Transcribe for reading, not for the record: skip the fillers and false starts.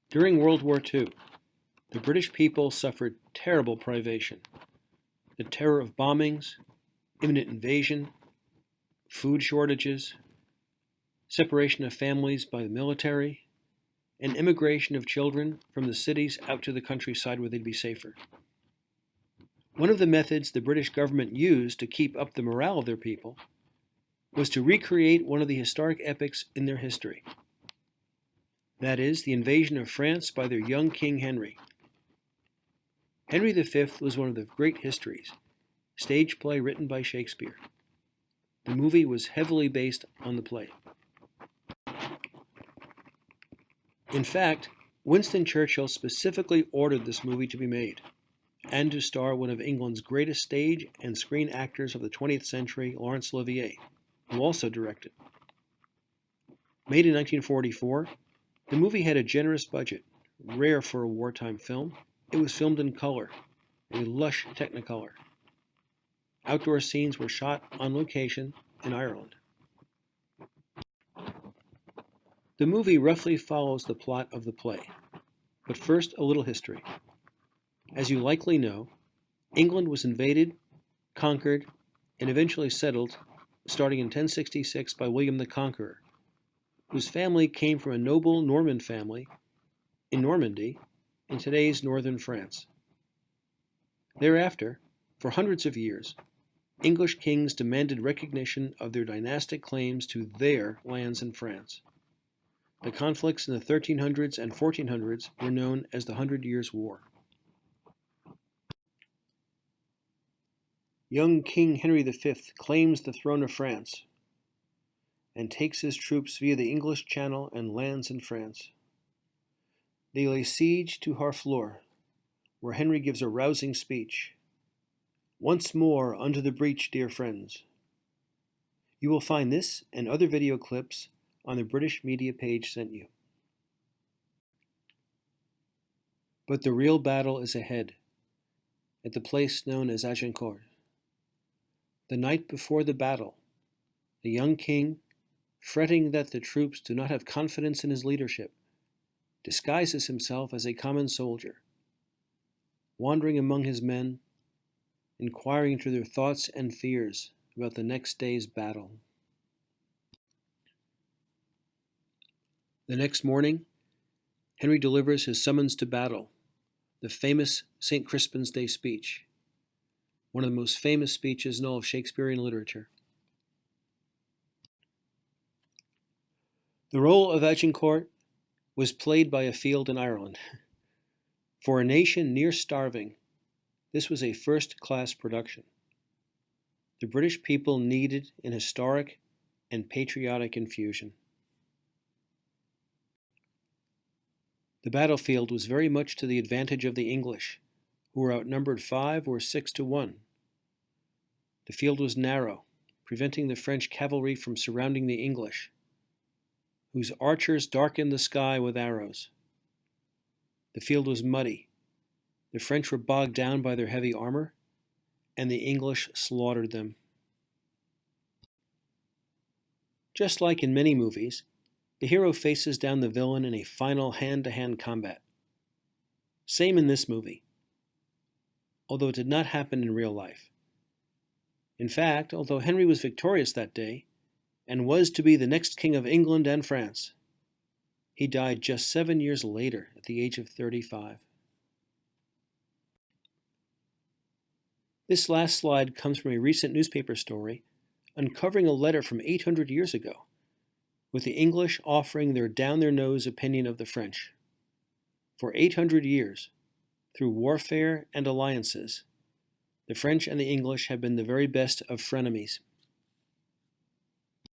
During World War II, the British people suffered terrible privation. The terror of bombings, imminent invasion, food shortages, separation of families by the military, and immigration of children from the cities out to the countryside where they'd be safer. One of the methods the British government used to keep up the morale of their people was to recreate one of the historic epics in their history. That is, the invasion of France by their young King Henry. Henry V was one of the great histories, stage play written by Shakespeare. The movie was heavily based on the play. In fact, Winston Churchill specifically ordered this movie to be made, and to star one of England's greatest stage and screen actors of the 20th century, Laurence Olivier, who also directed. Made in 1944, the movie had a generous budget, rare for a wartime film. It was filmed in color, a lush Technicolor. Outdoor scenes were shot on location in Ireland. The movie roughly follows the plot of the play, but first a little history. As you likely know, England was invaded, conquered, and eventually settled starting in 1066 by William the Conqueror, whose family came from a noble Norman family in Normandy in today's northern France. Thereafter, for hundreds of years, English kings demanded recognition of their dynastic claims to their lands in France. The conflicts in the 1300s and 1400s were known as the Hundred Years' War. Young King Henry V claims the throne of France and takes his troops via the English Channel and lands in France. They lay siege to Harfleur, where Henry gives a rousing speech. "Once more under the breach, dear friends." You will find this and other video clips on the British media page sent you. But the real battle is ahead, at the place known as Agincourt. The night before the battle, the young king, fretting that the troops do not have confidence in his leadership, disguises himself as a common soldier, wandering among his men, inquiring into their thoughts and fears about the next day's battle. The next morning, Henry delivers his summons to battle, the famous St. Crispin's Day speech, one of the most famous speeches in all of Shakespearean literature. The role of Agincourt was played by a field in Ireland. For a nation near starving, this was a first-class production. The British people needed an historic and patriotic infusion. The battlefield was very much to the advantage of the English, who were outnumbered 5 or 6 to 1. The field was narrow, preventing the French cavalry from surrounding the English, whose archers darkened the sky with arrows. The field was muddy. The French were bogged down by their heavy armor, and the English slaughtered them. Just like in many movies, the hero faces down the villain in a final hand-to-hand combat. Same in this movie, although it did not happen in real life. In fact, although Henry was victorious that day, and was to be the next king of England and France, he died just 7 years later at the age of 35. This last slide comes from a recent newspaper story uncovering a letter from 800 years ago, with the English offering their down-their-nose opinion of the French. For 800 years, through warfare and alliances, the French and the English have been the very best of frenemies.